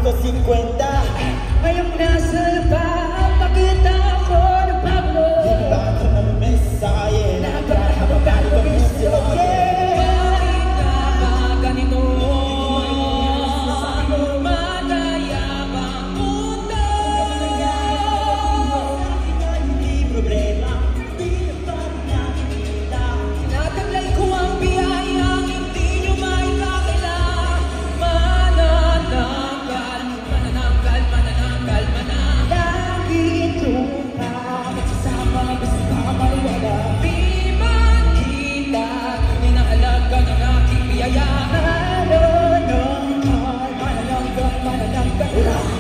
150. Ngayong nasa pa, pakita ko ng Pablo. Di ba ako ng mensahe? Nakapagpapagalo ka mo sila. Bakit ka ba ganito? Matayabang mundo. Hindi problema, di ka pa nakikita. Nataglay ko ang biyayang hindi nyo maikakila. Manananggal, manananggal, manananggal, manananggal. Lagi trupa, magsasama, basta maliwala. Di man kita, inaalaga ng aking biyaya. Manananggal, manananggal, manananggal.